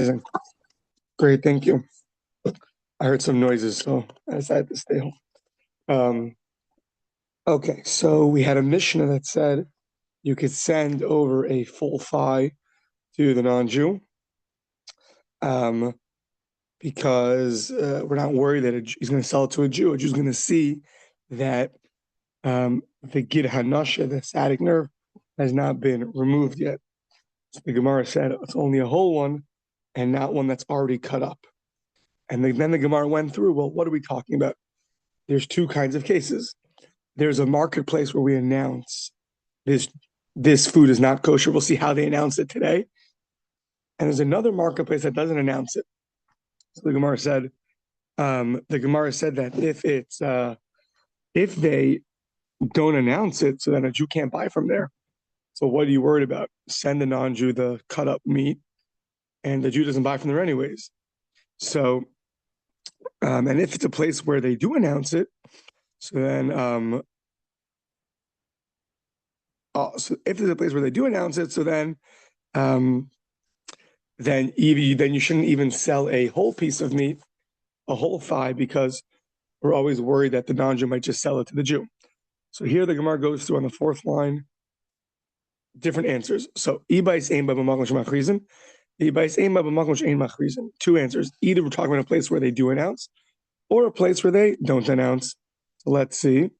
Amazing. Great, thank you. I heard some noises, so I decided to stay home. Okay, so we had a Mishnah that said you could send over a full thigh to the non-Jew because we're not worried that he's going to sell it to a Jew. A Jew's going to see that the Gid Hanasha, the sciatic nerve, has not been removed yet. So the Gemara said it's only a whole one and not one that's already cut up. And then the Gemara went through, well, what are we talking about? There's two kinds of cases. There's a marketplace where we announce this food is not kosher. We'll see how they announce it today. And there's another marketplace that doesn't announce it. So the Gemara said that if they don't announce it, so then a Jew can't buy from there. So what are you worried about? Send the non-Jew the cut up meat, and the Jew doesn't buy from there anyways. So, and if it's a place where they do announce it, so then, so if there's a place where they do announce it, so then you shouldn't even sell a whole piece of meat, a whole thigh, because we're always worried that the non-Jew might just sell it to the Jew. So here the Gemara goes through on the fourth line, different answers. So two answers. Either we're talking about a place where they do announce, or a place where they don't announce. So let's see.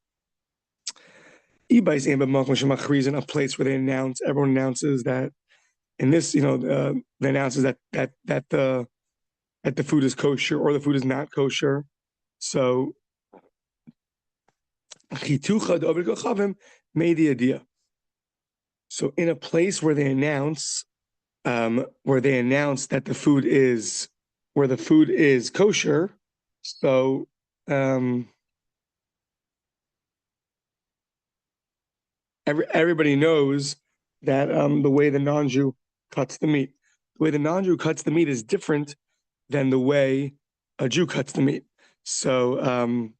A place where they announce, everyone announces that in this, they announces that the food is kosher or the food is not kosher. So made the idea. So in a place where they announce that the food is kosher, so everybody knows that the way the non-Jew cuts the meat. The way the non-Jew cuts the meat is different than the way a Jew cuts the meat. So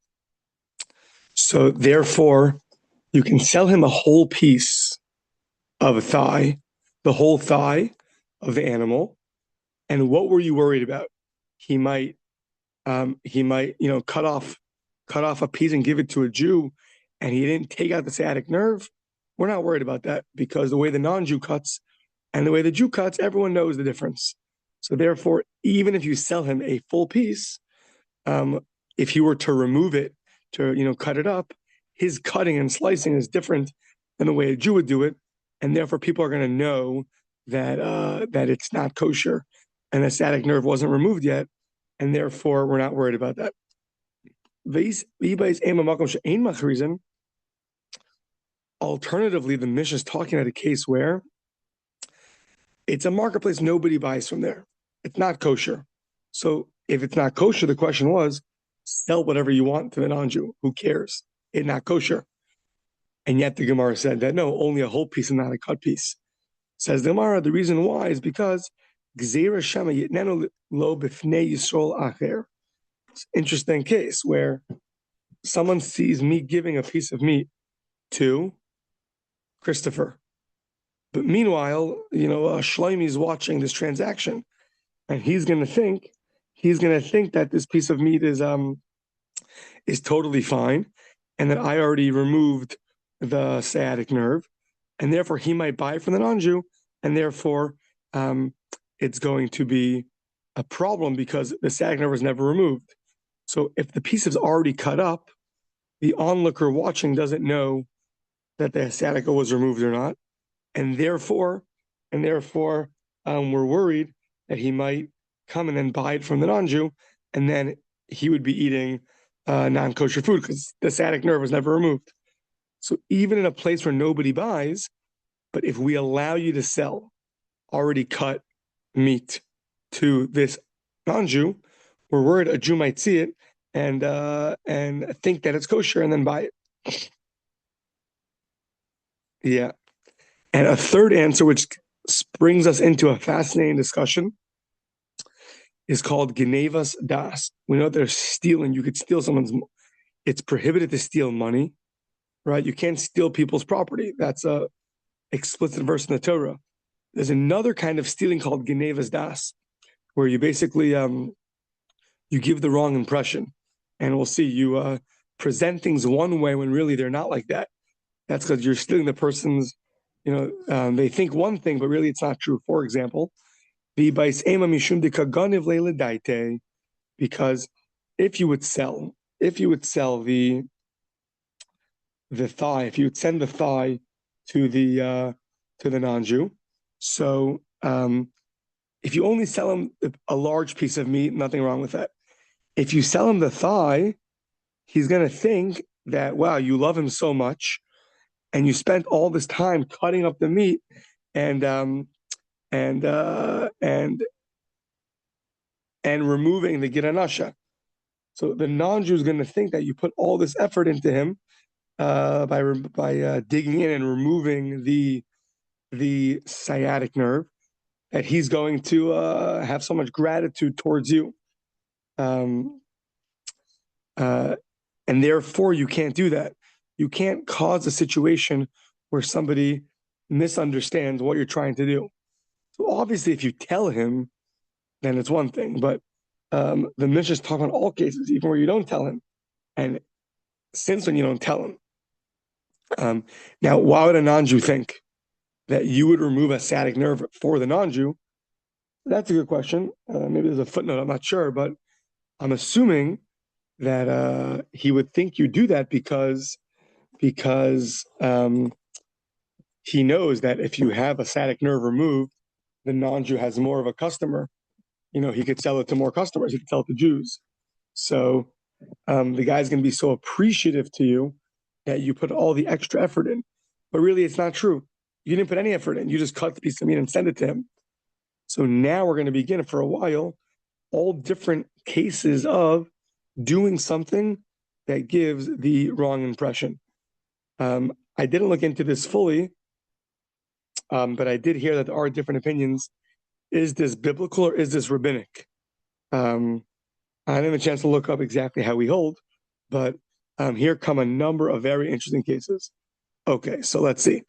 therefore, you can sell him a whole piece of a thigh, the whole thigh of the animal. And what were you worried about? He might cut off a piece and give it to a Jew, and he didn't take out the sciatic nerve. We're not worried about that because the way the non-Jew cuts and the way the Jew cuts, everyone knows the difference. So therefore, even if you sell him a full piece, if you were to remove it, to cut it up, his cutting and slicing is different than the way a Jew would do it, and therefore people are going to know that it's not kosher and the sciatic nerve wasn't removed yet, and therefore we're not worried about that. Alternatively, the Mishnah is talking about a case where it's a marketplace, nobody buys from there. It's not kosher. So if it's not kosher, the question was, sell whatever you want to the non-Jew. Who cares? It's not kosher. And yet the Gemara said that no, only a whole piece and not a cut piece. Says the Gemara, the reason why is because Gzeira Shema Yitnenu Lo Bifnei Yisrael Acher. It's an interesting case where someone sees me giving a piece of meat to Christopher. But meanwhile, Shlomi is watching this transaction, and he's going to think that this piece of meat is totally fine, and that I already removed the sciatic nerve, and therefore he might buy from the non-Jew, and therefore it's going to be a problem because the sciatic nerve was never removed. So if the piece is already cut up, the onlooker watching doesn't know that the sciatica was removed or not, and therefore, we're worried that he might come and then buy it from the non-Jew, and then he would be eating non-kosher food because the sciatic nerve was never removed. So even in a place where nobody buys, but if we allow you to sell already cut meat to this non-Jew, we're worried a Jew might see it and think that it's kosher and then buy it. Yeah. And a third answer, which brings us into a fascinating discussion, is called Genevas Das. We know there's stealing. You could steal it's prohibited to steal money, right? You can't steal people's property. That's a explicit verse in the Torah. There's another kind of stealing called Genevas Das, where you basically you give the wrong impression, and we'll see you present things one way when really they're not like that. That's because you're stealing the person's, they think one thing, but really it's not true. For example, the bais ema mishum de kaganiv leila daite, because if you would sell the thigh, if you would send the thigh to the non-Jew, so if you only sell him a large piece of meat, nothing wrong with that. If you sell him the thigh, he's going to think that, wow, you love him so much, and you spent all this time cutting up the meat and removing the giranasha. So the non-Jew is going to think that you put all this effort into him by digging in and removing the sciatic nerve, that he's going to have so much gratitude towards you. And therefore, you can't do that. You can't cause a situation where somebody misunderstands what you're trying to do. So obviously, if you tell him, then it's one thing. But the Mishnah is talking about all cases, even where you don't tell him. And since when you don't tell him. Now, why would a non-Jew think that you would remove a sciatic nerve for the non-Jew? That's a good question. Maybe there's a footnote, I'm not sure, but I'm assuming that he would think you do that because he knows that if you have a sciatic nerve removed, the non-Jew has more of a customer. He could sell it to more customers. He could sell it to Jews. So the guy's going to be so appreciative to you that you put all the extra effort in. But really, it's not true. You didn't put any effort in. You just cut the piece of meat and send it to him. So now we're going to begin for a while all different cases of doing something that gives the wrong impression. I didn't look into this fully, but I did hear that there are different opinions. Is this biblical or is this rabbinic? I didn't have a chance to look up exactly how we hold, but here come a number of very interesting cases. Okay, so let's see.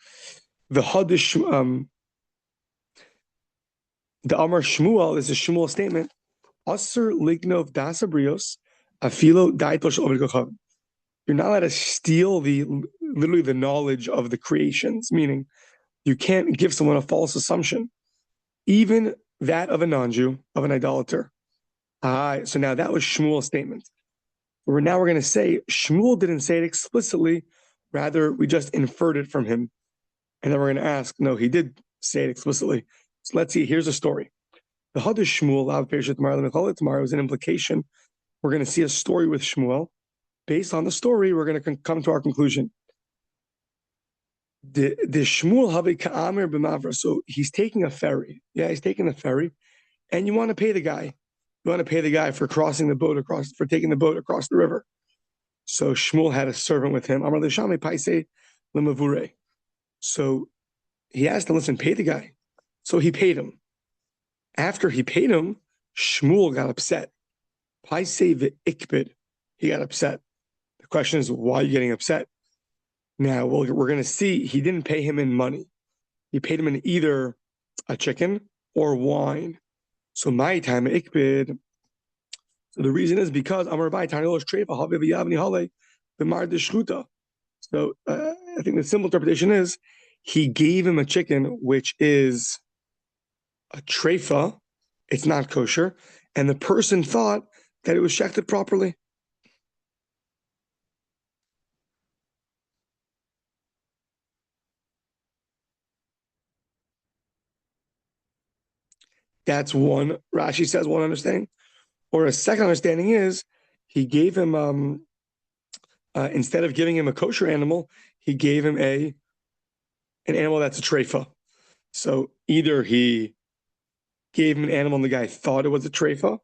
The Hadish, the Amar Shmuel, this is Shmuel's statement. Asr lignov das abrios, afilo daitosh ovid. You're not allowed to steal literally the knowledge of the creations, meaning you can't give someone a false assumption, even that of a non-Jew, of an idolater. So now that was Shmuel's statement. Now we're going to say Shmuel didn't say it explicitly, rather we just inferred it from him. And then we're going to ask, no, he did say it explicitly. So let's see, here's a story. The Hadish Shmuel, tomorrow is an implication. We're going to see a story with Shmuel. Based on the story, we're going to come to our conclusion. The Shmuel Havi Ka'amir b'mavra. So he's taking a ferry. Yeah, he's taking a ferry. And you want to pay the guy. You want to pay the guy for crossing the boat for taking the boat across the river. So Shmuel had a servant with him. Amar l'shame paise l'mavure. So he asked him, listen, pay the guy. So he paid him. After he paid him, Shmuel got upset. Paise v'ikbid. He got upset. The question is, why are you getting upset? Now, we're going to see he didn't pay him in money. He paid him in either a chicken or wine. So my time ikbid. So the reason is because Amar Bai Tanilos Treifa Haviv Yavni Hale B'mar Deshchuta. So I think the simple interpretation is he gave him a chicken, which is a treifa. It's not kosher, and the person thought that it was shechted properly. That's one. Rashi says one understanding. Or a second understanding is he gave him, instead of giving him a kosher animal, he gave him an animal that's a treifa. So either he gave him an animal and the guy thought it was a treifa.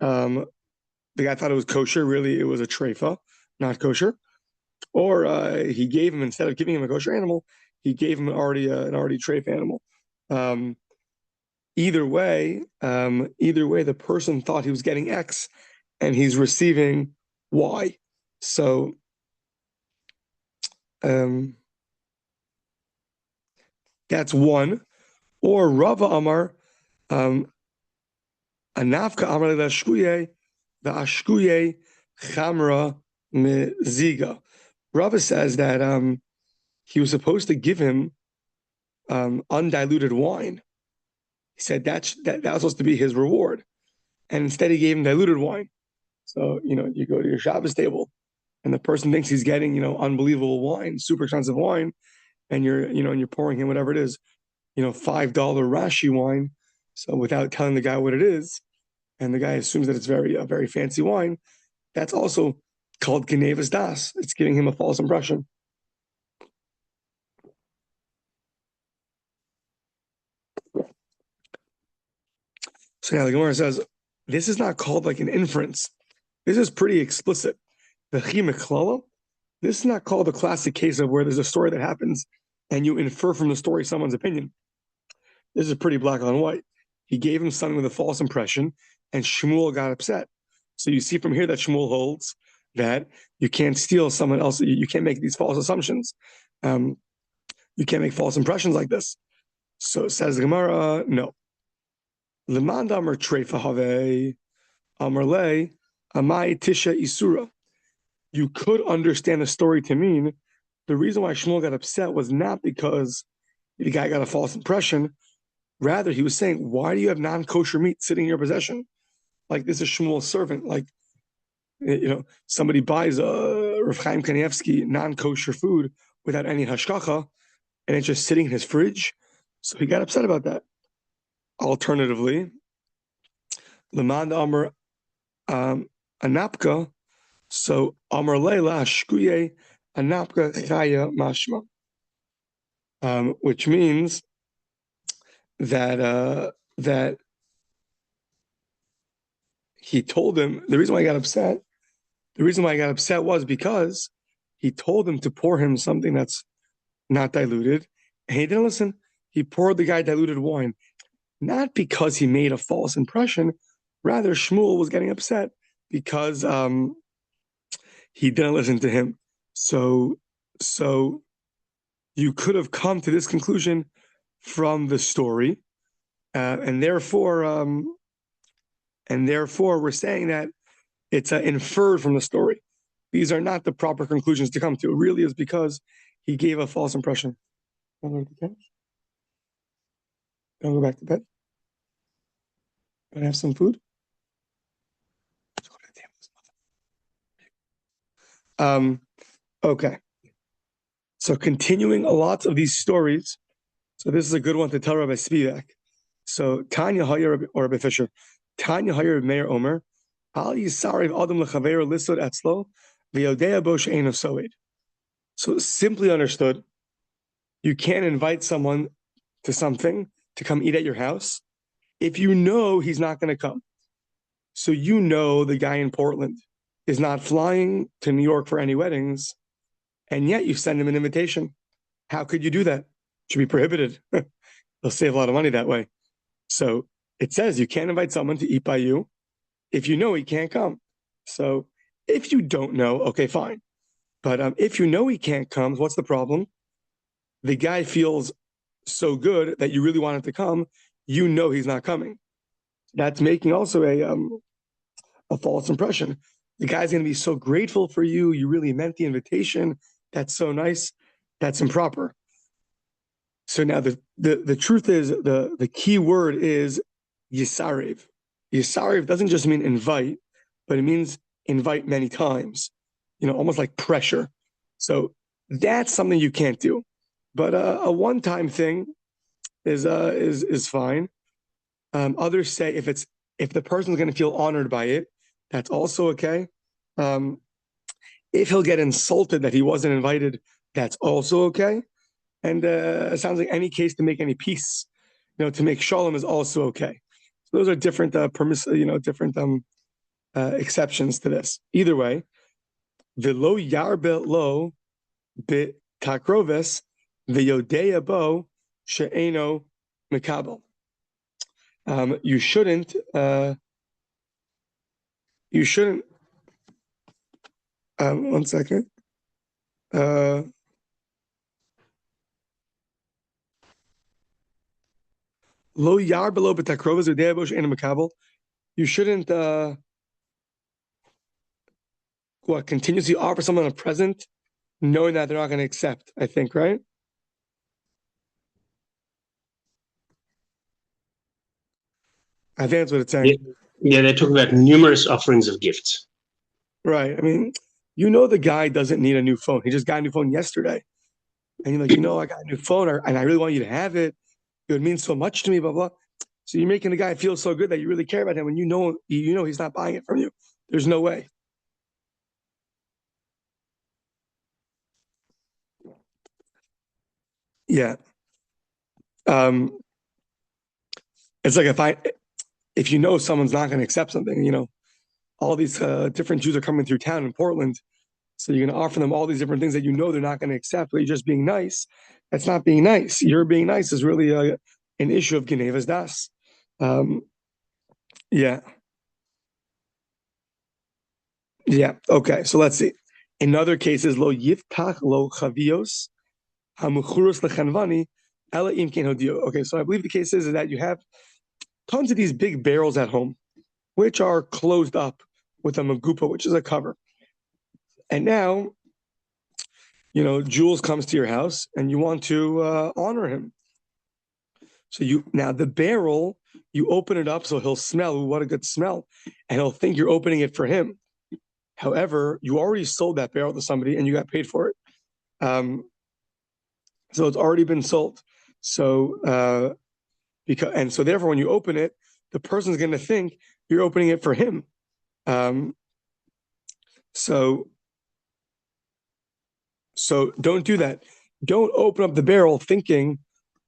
The guy thought it was kosher. Really, it was a treifa, not kosher. Or he gave him, instead of giving him a kosher animal, he gave him an already treifa animal. Either way, the person thought he was getting X, and he's receiving Y. So that's one. Or Rava Amar, Anafka amar le ashkuye, the ashkuye chamra meziga. Rava says that he was supposed to give him undiluted wine. He said that was supposed to be his reward, and instead he gave him diluted wine. So you go to your Shabbos table, and the person thinks he's getting unbelievable wine, super expensive wine, and you're pouring him whatever it is, $5 Rashi wine. So without telling the guy what it is, and the guy assumes that it's a very fancy wine, that's also called Genevas Das. It's giving him a false impression. So now the Gemara says, this is not called like an inference. This is pretty explicit. The Chimeklala, this is not called a classic case of where there's a story that happens and you infer from the story someone's opinion. This is pretty black on white. He gave him something with a false impression, and Shmuel got upset. So you see from here that Shmuel holds that you can't steal someone else. You can't make these false assumptions. You can't make false impressions like this. So it says the Gemara, no. L'man damar treifa have amar le amai tisha isura. You could understand the story to mean the reason why Shmuel got upset was not because the guy got a false impression. Rather, he was saying, why do you have non-kosher meat sitting in your possession? Like this is Shmuel's servant. Like, somebody buys a Rav Chaim Kanievsky non-kosher food without any hashkacha, and it's just sitting in his fridge. So he got upset about that. Alternatively, Lemand Amr Anapka, so Amr Leila Shkuye Anapka Chaya Mashma, which means that he told him the reason why he got upset. The reason why he got upset was because he told him to pour him something that's not diluted, and he didn't listen. He poured the guy diluted wine, not because he made a false impression. Rather, Shmuel was getting upset because he didn't listen to him. So you could have come to this conclusion from the story, and therefore we're saying that it's inferred from the story. These are not the proper conclusions to come to. It really is because he gave a false impression. Want to go back to bed? Want to have some food? Okay. So continuing lots of these stories. So this is a good one to tell Rabbi Spivak. So Tanya Hayer or Rabbi Fisher. Tanya Hayer Meir Omer. Al Yisariv Adam Lechaver Lisod Etzlo V'Yodea Bo She'ein of Soed. So simply understood, you can't invite someone to something to come eat at your house if you know he's not going to come. So the guy in Portland is not flying to New York for any weddings, and yet you send him an invitation. How could you do that? It should be prohibited. They'll save a lot of money that way. So it says you can't invite someone to eat by you if you know he can't come. So if you don't know, okay, fine. But if you know he can't come, what's the problem? The guy feels so good that you really want him to come. You know he's not coming. That's making also a false impression. The guy's going to be so grateful for you. You really meant the invitation. That's so nice. That's improper. So now the truth is the key word is yisarev. Yisarev doesn't just mean invite, but it means invite many times. Almost like pressure. So that's something you can't do. But a one-time thing is fine. Others say if the person's going to feel honored by it, that's also okay. If he'll get insulted that he wasn't invited, that's also okay. And it sounds like any case to make any peace, to make shalom is also okay. So those are different different exceptions to this. Either way, v'lo yarbe lo bit takroves v'yodea bo she'eno mekabel. You shouldn't. One second. Lo yar below betakrovas or deabosh and makabel. you shouldn't continuously offer someone a present knowing that they're not going to accept, I think, right? I think that's what it's saying. Yeah, they're talking about numerous offerings of gifts. Right. I mean, the guy doesn't need a new phone. He just got a new phone yesterday. And you're like, I got a new phone and I really want you to have it. It would mean so much to me, blah, blah. So you're making the guy feel so good that you really care about him when you know he's not buying it from you. There's no way. Yeah. It's like if you know someone's not going to accept something, all these different Jews are coming through town in Portland. So you're going to offer them all these different things that they're not going to accept, but you're just being nice. That's not being nice. Your being nice is really an issue of Genevas Das. Yeah. Yeah. Okay. So let's see. In other cases, lo yiftach lo chavios hamuchurus lechanvani ela im ken hodio. Okay. So I believe the case is that you have tons of these big barrels at home, which are closed up with a magupa, which is a cover. And now, Jules comes to your house and you want to honor him. So now the barrel, you open it up so he'll smell. Ooh, what a good smell. And he'll think you're opening it for him. However, you already sold that barrel to somebody and you got paid for it. So it's already been sold. So therefore when you open it, the person's going to think you're opening it for him. So don't do that. Don't open up the barrel thinking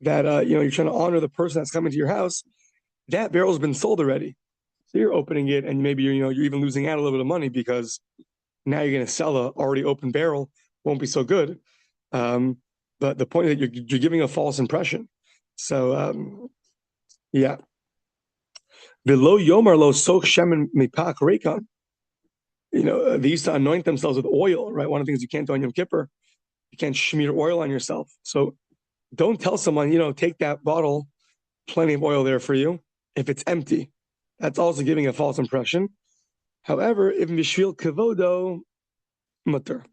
that you're trying to honor the person that's coming to your house. That barrel's been sold already. So you're opening it, and maybe you're even losing out a little bit of money because now you're going to sell a already open barrel. Won't be so good. But the point is that you're giving a false impression. So yeah. Below Yomar lo sok shemen mipak rekan. They used to anoint themselves with oil, right? One of the things you can't do on Yom Kippur, you can't smear oil on yourself. So don't tell someone, take that bottle, plenty of oil there for you, if it's empty. That's also giving a false impression. However, if mishvil kevodo mutter,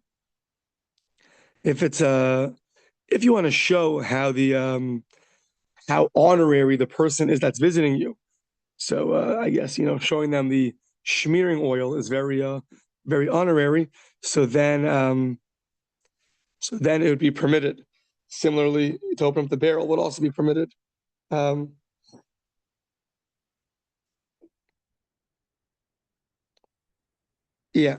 if you want to show how how honorary the person is that's visiting you, so I guess showing them the smearing oil is very very honorary. So then it would be permitted. Similarly, to open up the barrel would also be permitted. Yeah.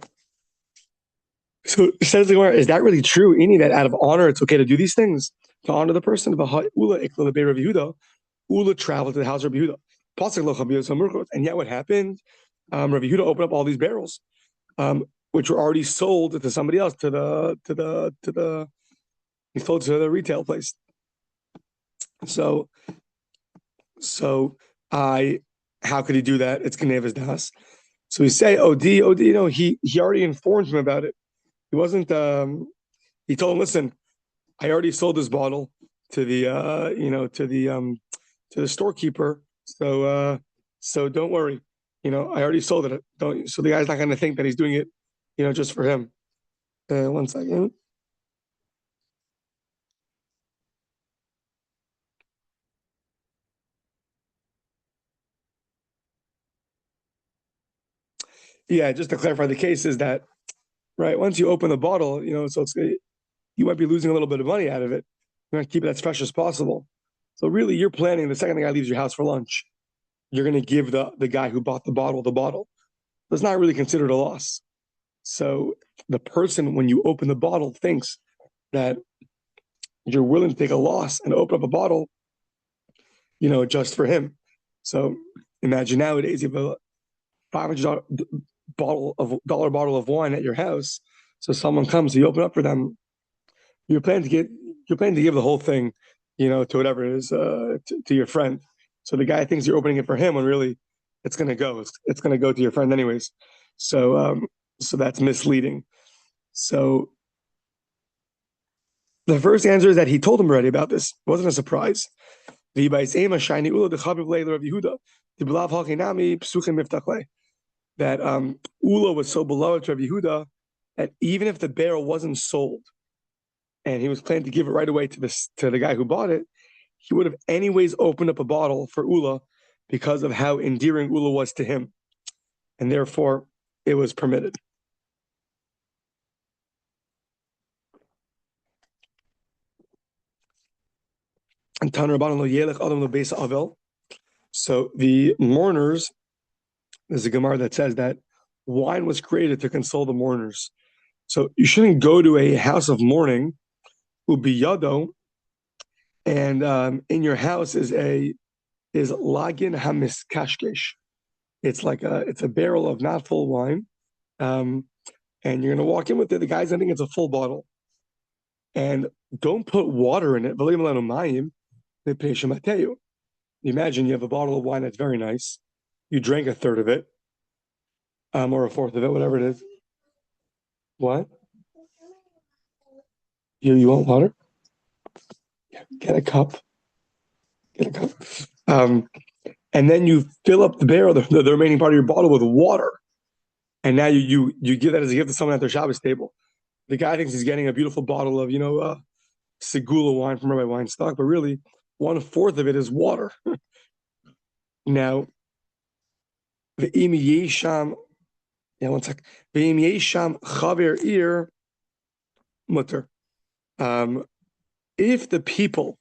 So says the Gemara, is that really true? Any that out of honor, it's okay to do these things to honor the person. Ula traveled to the house of Rabbi Yehuda. And yet, what happened? Rabbi Yehuda opened up all these barrels, which were already sold to somebody else, he sold to the retail place. So how could he do that? It's Genevas Das. So we say, he already informed him about it. He wasn't. He told him, "Listen, I already sold this bottle to the storekeeper. So don't worry. I already sold it. Don't. So the guy's not going to think that he's doing it, just for him. 1 second. Yeah, just to clarify the case is that, right, once you open the bottle, so you might be losing a little bit of money out of it. You want to keep it as fresh as possible. So really, you're planning the second the guy leaves your house for lunch, you're going to give the guy who bought the bottle. It's not really considered a loss. So the person, when you open the bottle, thinks that you're willing to take a loss and open up a bottle, just for him. So imagine nowadays you have a $500 bottle of wine at your house. So someone comes, you open up for them. You're planning to give the whole thing, to whatever it is, to your friend. So the guy thinks you're opening it for him when really it's going to go. It's going to go to your friend anyways. So that's misleading. So the first answer is that he told him already about this. It wasn't a surprise. That Ula was so beloved to Rabbi Yehuda that even if the barrel wasn't sold and he was planning to give it right away to the guy who bought it, he would have anyways opened up a bottle for Ula because of how endearing Ula was to him. And therefore, it was permitted. So the mourners, there's a Gemara that says that wine was created to console the mourners. So you shouldn't go to a house of mourning, ubiyado, and in your house is lagin hamiskashkesh. It's a barrel of not full wine, and you're gonna walk in with it. The guy's gonna think it's a full bottle, and don't put water in it. Imagine you have a bottle of wine that's very nice. You drank a third of it, or a fourth of it, whatever it is. What? You want water? Yeah, get a cup. And then you fill up the barrel, the remaining part of your bottle, with water. And now you give that as a gift to someone at their Shabbos table. The guy thinks he's getting a beautiful bottle of, Segula wine from Rabbi Weinstock, but really 1/4 of it is water. Now, the yesham, one sec. The yesham chaver ir mutter. If the people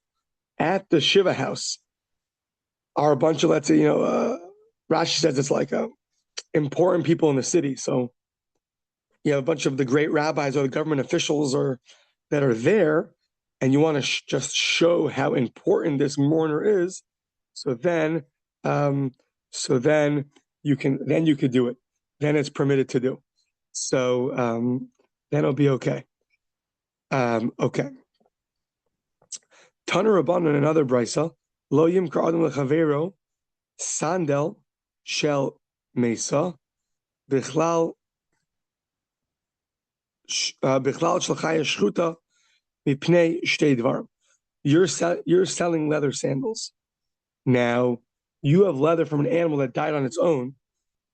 at the Shiva house are a bunch of, let's say, Rashi says it's like important people in the city. So you have a bunch of the great rabbis or the government officials that are there, and you want to just show how important this mourner is. So then you could do it. Then it's permitted to do. So then it'll be okay. Okay. Taner Rabbanan in another brisa, lo yimkar adam lechavero sandal shel mesa bichlal shlachaya shchuta mipnei shtei dvarim. You're selling leather sandals. Now, you have leather from an animal that died on its own.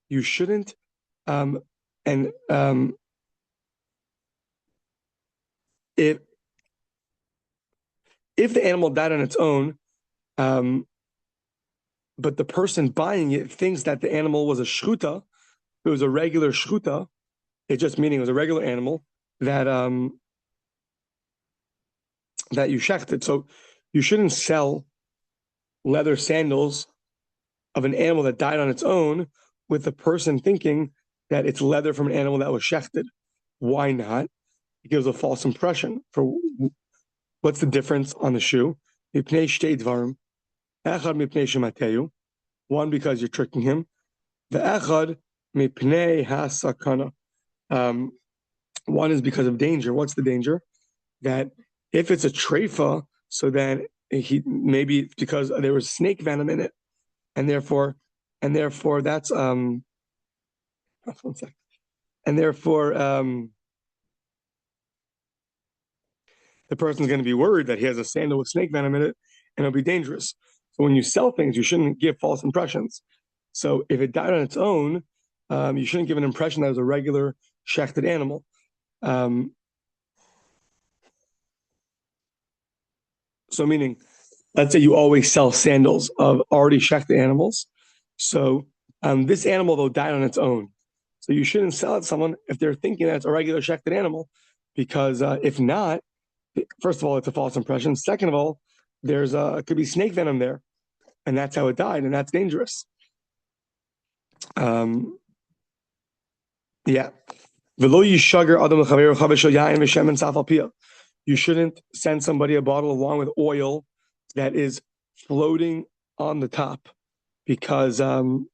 You shouldn't, if the animal died on its own, but the person buying it thinks that the animal was a shchuta, it was a regular shchuta, it just meaning it was a regular animal that you shechted. So you shouldn't sell leather sandals of an animal that died on its own with the person thinking that it's leather from an animal that was shechted. Why not? It gives a false impression. For what's the difference on the shoe? One, because you're tricking him. One is because of danger. What's the danger? That if it's a treifa, so then maybe it's because there was snake venom in it, and therefore that's one second. And therefore the person's going to be worried that he has a sandal with snake venom in it, and it'll be dangerous. So when you sell things, you shouldn't give false impressions. So if it died on its own, you shouldn't give an impression that it was a regular shechted animal. So meaning, let's say you always sell sandals of already shechted animals. So this animal, though, died on its own. So you shouldn't sell it to someone if they're thinking that it's a regular shechted animal, because if not, first of all, it's a false impression. Second of all, there's could be snake venom there, and that's how it died, and that's dangerous. Yeah. You shouldn't send somebody a bottle of wine with oil that is floating on the top, because one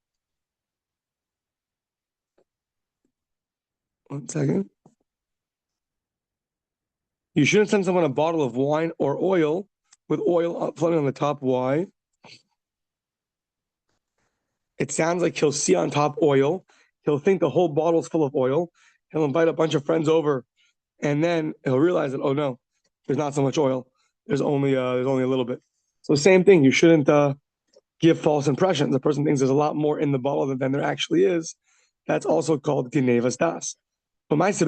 second. You shouldn't send someone a bottle of wine or oil with oil floating on the top. Why? It sounds like he'll see on top oil. He'll think the whole bottle is full of oil. He'll invite a bunch of friends over, and then he'll realize that, oh no, there's not so much oil. There's only a little bit. So same thing. You shouldn't give false impressions. The person thinks there's a lot more in the bottle than there actually is. That's also called tinevas das. But my the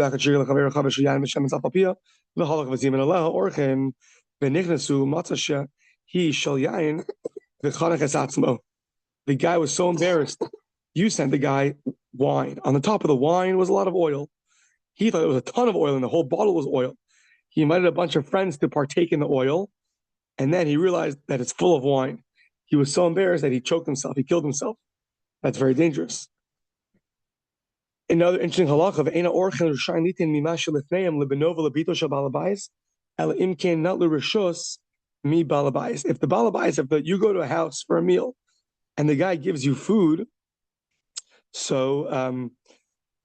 guy was so embarrassed. You sent the guy wine. On the top of the wine was a lot of oil. He thought it was a ton of oil and the whole bottle was oil. He invited a bunch of friends to partake in the oil, and then he realized that it's full of wine. He was so embarrassed that he choked himself. He killed himself. That's very dangerous. Another interesting halacha of Eina Orchin Rishon Litin Mimasha Lefneim Lebenova Lebito Shel Balabais El Imken Not LeRishos Mi Balabais. If the Balabais, if you go to a house for a meal and the guy gives you food, so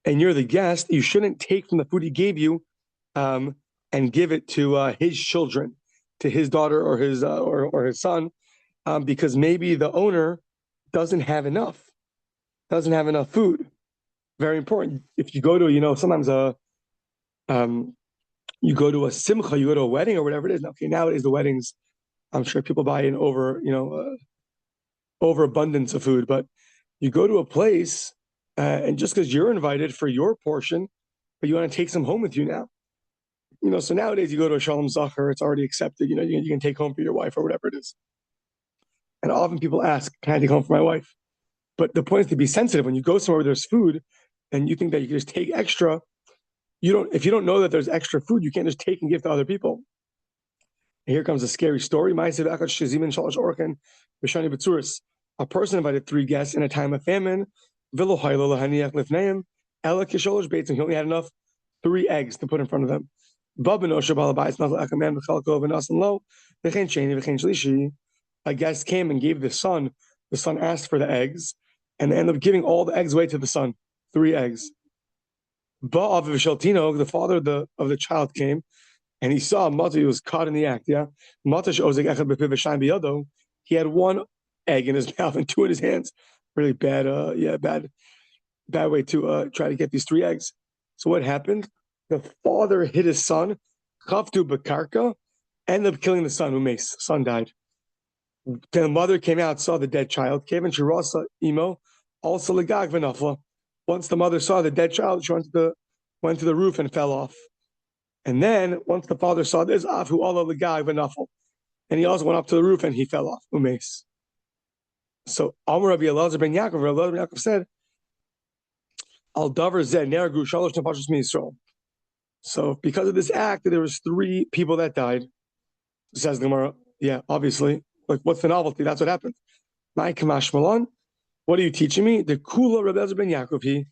and you're the guest, you shouldn't take from the food he gave you and give it to his children, to his daughter or his son, because maybe the owner doesn't have enough food. Very important. If you go to, sometimes you go to a simcha, you go to a wedding or whatever it is. Okay, nowadays the weddings, I'm sure people buy in overabundance of food, but you go to a place and just because you're invited for your portion, but you want to take some home with you now. So nowadays you go to a Shalom Zachar, it's already accepted. You can take home for your wife or whatever it is. And often people ask, can I take home for my wife? But the point is to be sensitive. When you go somewhere where there's food and you think that you can just take extra, if you don't know that there's extra food, you can't just take and give to other people. And here comes a scary story. A person invited 3 guests in a time of famine. He only had enough 3 eggs to put in front of them. A guest came and gave the son. The son asked for the eggs, and they ended up giving all the eggs away to the son. 3 eggs. The father of the child came, and he saw Mata. He was caught in the act. Yeah, he had 1 egg in his mouth and 2 in his hands. Really bad. Bad way to try to get these 3 eggs. So what happened? The father hit his son. Chavtu bakarka, ended up killing the son. Umes, son died. The mother came out, saw the dead child. Came and Shirasa imo, also legag v'nafla. Once the mother saw the dead child, she went to the roof and fell off. And then once the father saw this, afu Allah legag v'nafla, and he also went up to the roof and he fell off. Umes. So Amar Rabbi Elazar ben Yaakov said, Al davar zeh neragu shalosh nefashos miYisrael. So because of this act, there was 3 people that died. Says the Gemara, yeah, obviously. Like, what's the novelty? That's what happened. My Kamash Malon, what are you teaching me? The Kula Rabbi Elazar ben Yaakov,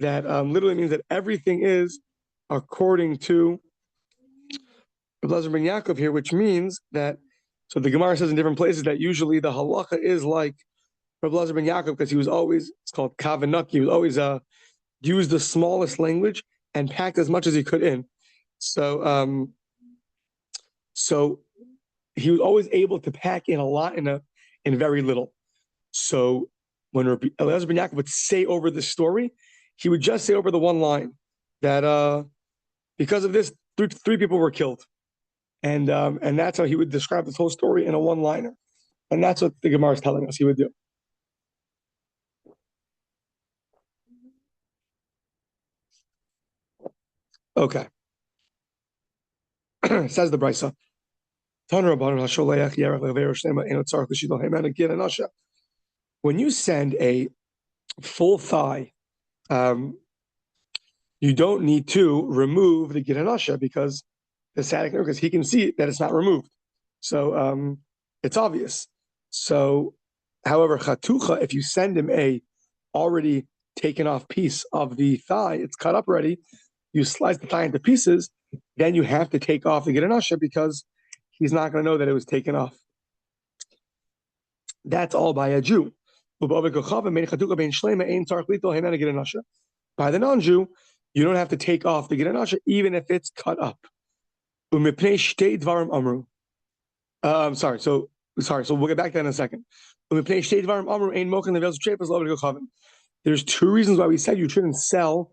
that literally means that everything is according to Rabbi Elazar ben Yaakov here, which means that, so the Gemara says in different places that usually the halacha is like Rabbi Elazar ben Yaakov because he was always, it's called kavanaki, he was always used the smallest language and packed as much as he could in. So he was always able to pack in a lot in very little. So when Rabbi Elazar ben Yaakov would say over the story, he would just say over the one line that because of this, 3 people were killed, and that's how he would describe this whole story in a one-liner, and that's what the Gemara is telling us he would do. Okay. Says the Brisa. When you send a full thigh, you don't need to remove the giranasha because he can see that it's not removed. So it's obvious. So, however, chatucha, if you send him a already taken off piece of the thigh, it's cut up already, you slice the thigh into pieces, then you have to take off the giranasha because he's not going to know that it was taken off. That's all by a Jew. By the non-Jew, you don't have to take off the giranasha even if it's cut up. Sorry. So we'll get back to that in a second. There's 2 reasons why we said you shouldn't sell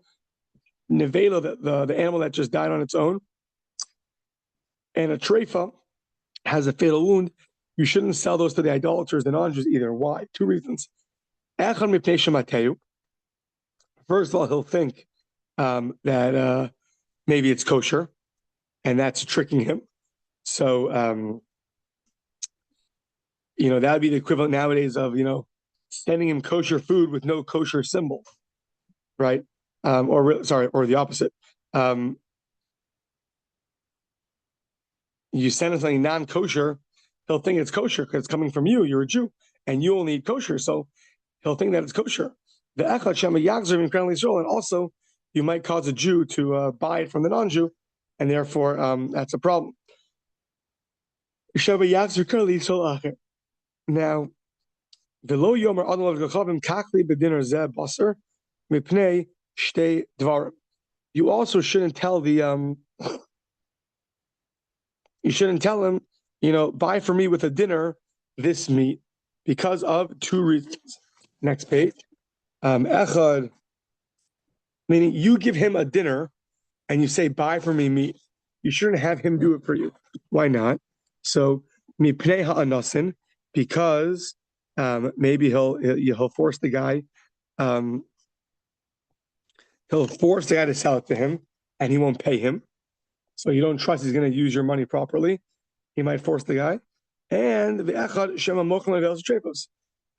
nevela, the animal that just died on its own, and a treifa has a fatal wound. you shouldn't sell those to the idolaters, the non-Jews either. Why? Two reasons. First of all, he'll think that maybe it's kosher, and that's tricking him. So, that would be the equivalent nowadays of, sending him kosher food with no kosher symbol, right? Or the opposite. You send him something non-kosher, he'll think it's kosher because it's coming from you. You're a Jew, and you only eat kosher, so he'll think that it's kosher. The echad shema yachzer incredibly Israel, and also you might cause a Jew to buy it from the non-Jew, and therefore that's a problem. Shema yachzer incredibly Israel. Now, v'lo yomer adam l'gachavim kakli b'dinner zeh baser mipnei shtei dvarim. You also shouldn't tell the you shouldn't tell him, buy for me with a dinner this meat because of two reasons. Next page. Echad, meaning you give him a dinner and you say, buy for me meat. You shouldn't have him do it for you. Why not? So, mipnei ha'anasin, because maybe he'll force the guy, he'll force the guy to sell it to him and he won't pay him. So you don't trust he's going to use your money properly. He might force the guy. And the echad shema mochel nevelos v'trepos.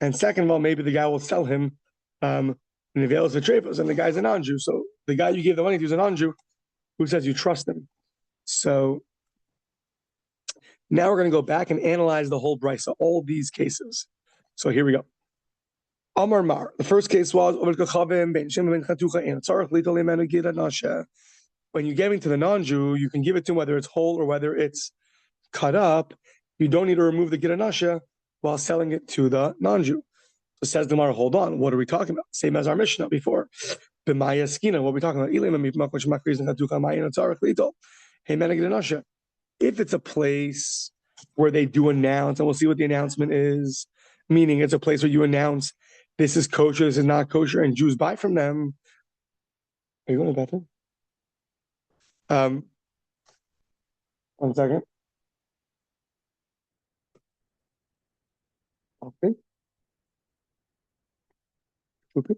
And second of all, maybe the guy will sell him nevelos v'trepos, and the guy's a non-Jew. So the guy you gave the money to is a non-Jew. Who says you trust him? So now we're going to go back and analyze the whole brisa, all these cases. So here we go. Amar Mar. The first case was when you're giving to the non-Jew, you can give it to him whether it's whole or whether it's cut up. You don't need to remove the giranasha while selling it to the non-Jew. So says the Gemara, hold on, what are we talking about? Same as our Mishnah before. B'maya skina, what are we talking about? Hey, if it's a place where they do announce, and we'll see what the announcement is, meaning it's a place where you announce this is kosher, this is not kosher, and Jews buy from them. Are you going to the bathroom? 1 second. Okay. Okay.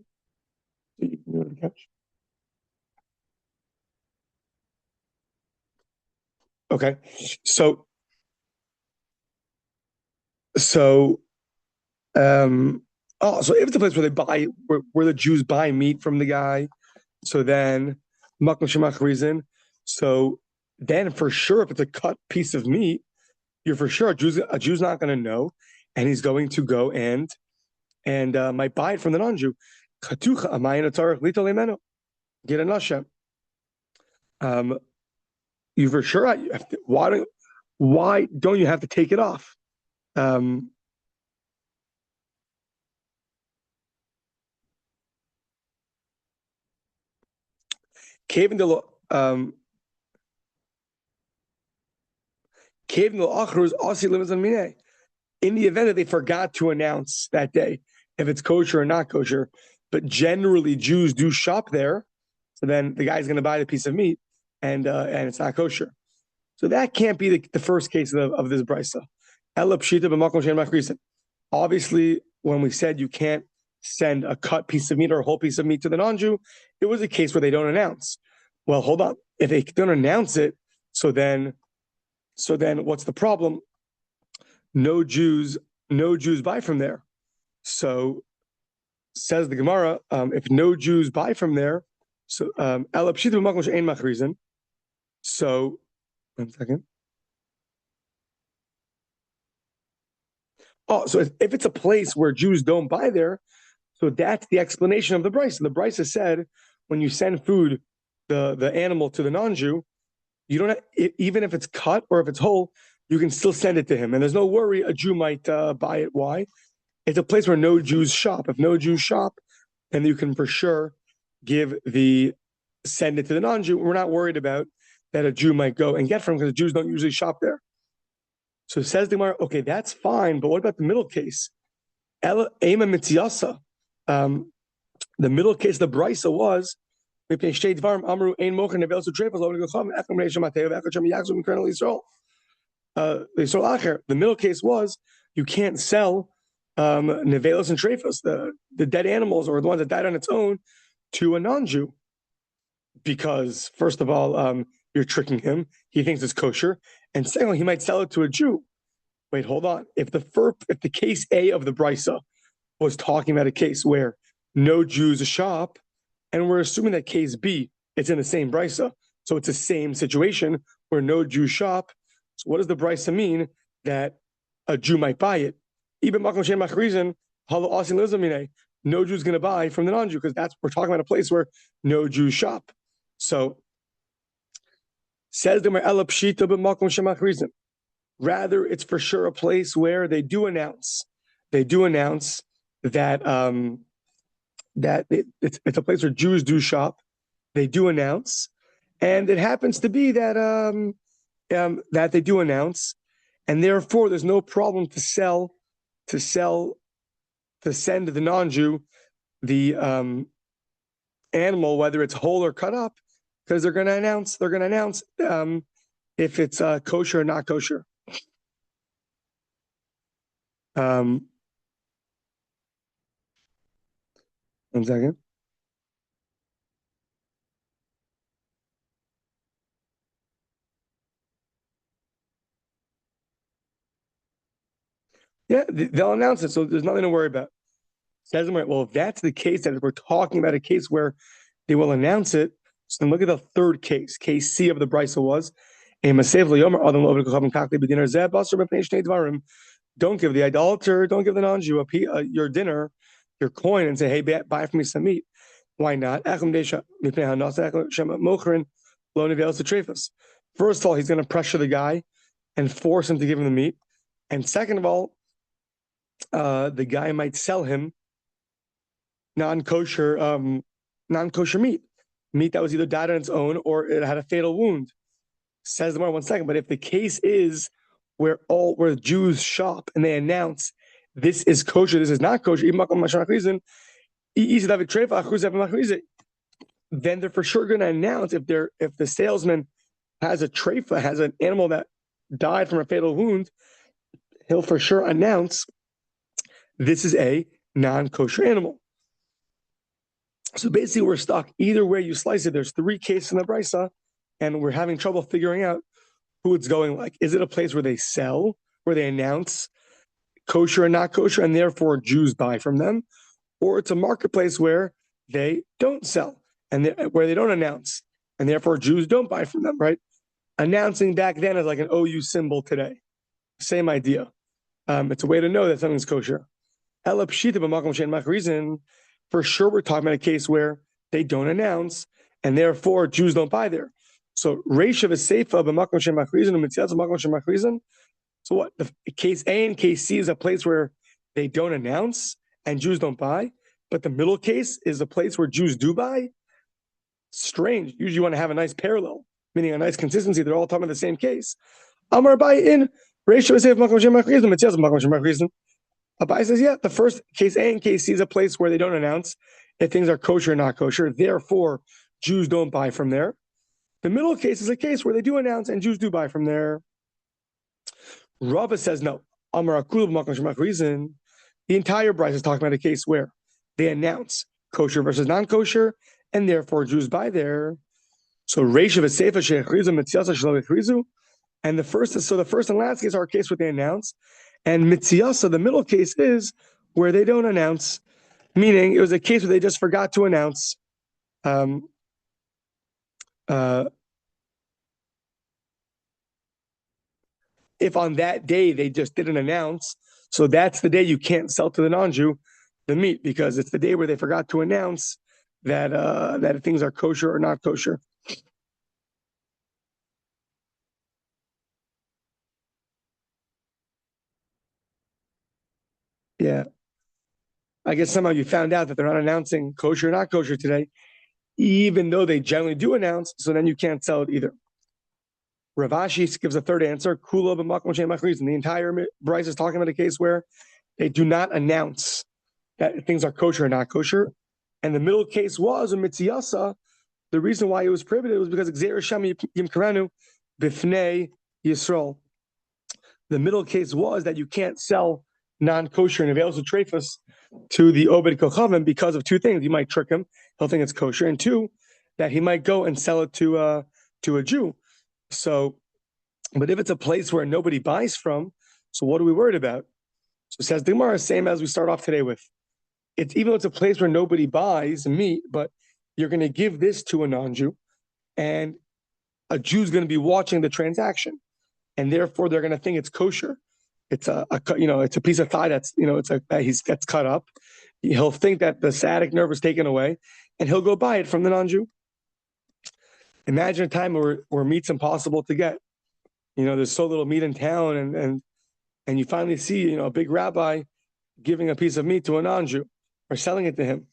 So you can go to the couch. Okay. So if it's a place where they buy, where the Jews buy meat from the guy, so then makam shemach reason. So then for sure, if it's a cut piece of meat, you're for sure a Jew's not going to know, and he's going to go and might buy it from the non-Jew. Chatucha amayin atzarich lito leimeno. Get a nasha. You for sure have to, why don't you have to take it off? In the event that they forgot to announce that day if it's kosher or not kosher, but generally Jews do shop there, so then the guy's going to buy the piece of meat and it's not kosher. So that can't be the first case of this brisa. Obviously, when we said you can't send a cut piece of meat or a whole piece of meat to the non-Jew, it was a case where they don't announce. Well, hold on. If they don't announce it, so then what's the problem? No Jews buy from there. So says the Gemara, if no Jews buy from there, so so 1 second. Oh, so if it's a place where Jews don't buy there, so that's the explanation of the brisa. The brisa said when you send food, the animal to the non-Jew, you don't have, even if it's cut or if it's whole, you can still send it to him, and there's no worry a Jew might buy it. Why? It's a place where no Jews shop. If no Jews shop, then you can for sure send it to the non-Jew. We're not worried about that a Jew might go and get from, because Jews don't usually shop there. So says the Gemara, okay, that's fine, but what about the middle case? The middle case, the brisa was The middle case was you can't sell nevelos and trephos, the dead animals or the ones that died on its own, to a non-Jew, because first of all, you're tricking him. He thinks it's kosher, and secondly, he might sell it to a Jew. Wait, hold on. If the case A of the brisa was talking about a case where no Jews shop, and we're assuming that case B, it's in the same brisa, so it's the same situation where no Jews shop. So what does the brisa mean that a Jew might buy it? Even no Jew's going to buy from the non-Jew, because we're talking about a place where no Jews shop. So says the Ela Pshita b'makom shemachrizin. Rather, it's for sure a place where they do announce that it's a place where Jews do shop. They do announce, and it happens to be that that they do announce, and therefore there's no problem to send to the non-Jew the animal, whether it's whole or cut up, because they're going to announce if it's kosher or not kosher. One second. Yeah, they'll announce it, so there's nothing to worry about. Says, well, if that's the case, that if we're talking about a case where they will announce it, so then look at the third case. Case C of the brisa was don't give the idolater, don't give the non-Jew your dinner, your coin, and say, hey, buy for me some meat. Why not? First of all, he's going to pressure the guy and force him to give him the meat. And second of all, the guy might sell him non-kosher meat that was either died on its own or it had a fatal wound. Says the more 1 second, but if the case is where Jews shop and they announce this is kosher, this is not kosher, then they're for sure going to announce if the salesman has a treifa, has an animal that died from a fatal wound, he'll for sure announce this is a non-kosher animal. So basically, we're stuck. Either way you slice it, there's three cases in the brisa, and we're having trouble figuring out who it's going like. Is it a place where they sell, where they announce kosher and not kosher, and therefore Jews buy from them? Or it's a marketplace where they don't sell, and where they don't announce, and therefore Jews don't buy from them, right? Announcing back then is like an OU symbol today. Same idea. It's a way to know that something's kosher. For sure, we're talking about a case where they don't announce, and therefore Jews don't buy there. So Reisha v'Seifa b'makom shemachrizin u'mitzias b'makom shemachrizin. So what? The case A and case C is a place where they don't announce and Jews don't buy, but the middle case is a place where Jews do buy. Strange. Usually, you want to have a nice parallel, meaning a nice consistency. They're all talking about the same case. Amar buy in Reisha v'Seifa b'makom shemachrizin u'mitzias b'makom shemachrizin. Abai says, yeah, the first case A and case C is a place where they don't announce if things are kosher or not kosher. Therefore, Jews don't buy from there. The middle case is a case where they do announce and Jews do buy from there. Rava says, no. The entire brisa is talking about a case where they announce kosher versus non-kosher, and therefore Jews buy there. So Reisha v'Seifa she'echrizu mitziasa shelo echrizu. And the first and last case are a case where they announce. And mitziasa, the middle case, is where they don't announce, meaning it was a case where they just forgot to announce. If on that day they just didn't announce, so that's the day you can't sell to the non-Jew the meat, because it's the day where they forgot to announce that things are kosher or not kosher. Yeah. I guess somehow you found out that they're not announcing kosher or not kosher today, even though they generally do announce, so then you can't sell it either. Rav Ashi gives a third answer. Kula b'makom she'en machrizin. The entire brisa is talking about a case where they do not announce that things are kosher or not kosher. And the middle case was a mitziyasa. The reason why it was prohibited was because Gzeir Hashem Yimkaranu b'fnei Yisrael. The middle case was that you can't sell non-kosher and available treifas to the Obed Kochavim because of two things. You might trick him; he'll think it's kosher, and two, that he might go and sell it to a Jew. So, but if it's a place where nobody buys from, so what are we worried about? So it says the Gemara, same as we start off today with. It's even though it's a place where nobody buys meat, but you're going to give this to a non-Jew, and a Jew's going to be watching the transaction, and therefore they're going to think it's kosher. It's it's a piece of thigh that's that's cut up. He'll think that the sciatic nerve is taken away, and he'll go buy it from the non-Jew. Imagine a time where meat's impossible to get. There's so little meat in town, and you finally see a big rabbi giving a piece of meat to a non-Jew or selling it to him,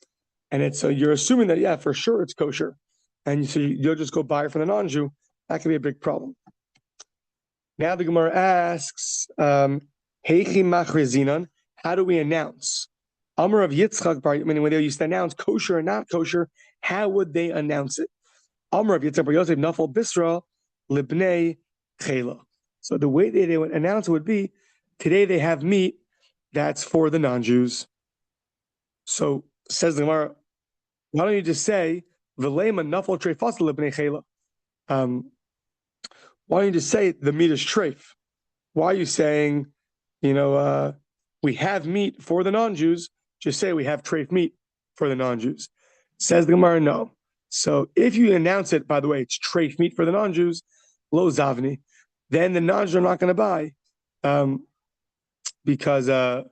and so you're assuming that for sure it's kosher, and so you'll just go buy it from the non-Jew. That could be a big problem. Now the Gemara asks, Heichi machrizinan, how do we announce? Amar of Yitzchak bar, meaning when they used to announce kosher and not kosher, how would they announce it? Amar of Yitzchak bar Yosef nafal bisra libnei chela. So the way they would announce it would be, today they have meat that's for the non-Jews. So says the Gemara, why don't you just say v'lema nafal treifas libnei chela? Why don't you just say the meat is treif? Why are you saying, we have meat for the non-Jews? Just say we have treif meat for the non-Jews. Says the Gemara, no. So if you announce it, by the way, it's treif meat for the non-Jews, lo zavni, then the non-Jews are not going to buy because it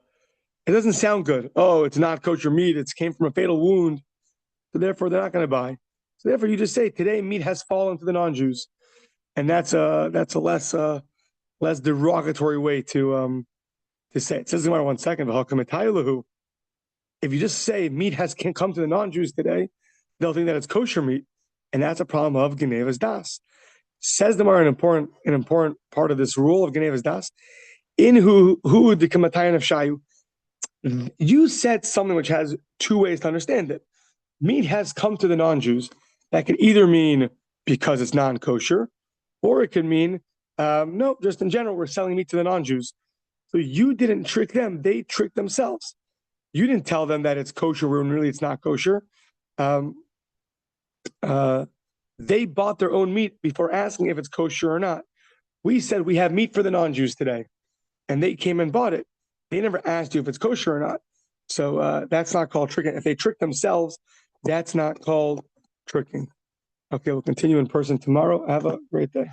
doesn't sound good. Oh, it's not kosher meat. It came from a fatal wound. So therefore, they're not going to buy. So therefore, you just say, today meat has fallen to the non-Jews. And that's a less derogatory way to say it. It says the Gemara 1 second. If you just say meat has come to the non-Jews today, they'll think that it's kosher meat, and that's a problem of Genevas Das. Says the Gemara an important part of this rule of Genevas Das. In who the Kamatayan of Shayu, you said something which has two ways to understand it. Meat has come to the non-Jews. That could either mean because it's non-kosher, or it could mean, no, just in general, we're selling meat to the non-Jews. So you didn't trick them. They tricked themselves. You didn't tell them that it's kosher when really it's not kosher. They bought their own meat before asking if it's kosher or not. We said we have meat for the non-Jews today, and they came and bought it. They never asked you if it's kosher or not. So that's not called tricking. If they trick themselves, that's not called tricking. Okay, we'll continue in person tomorrow. Have a great day.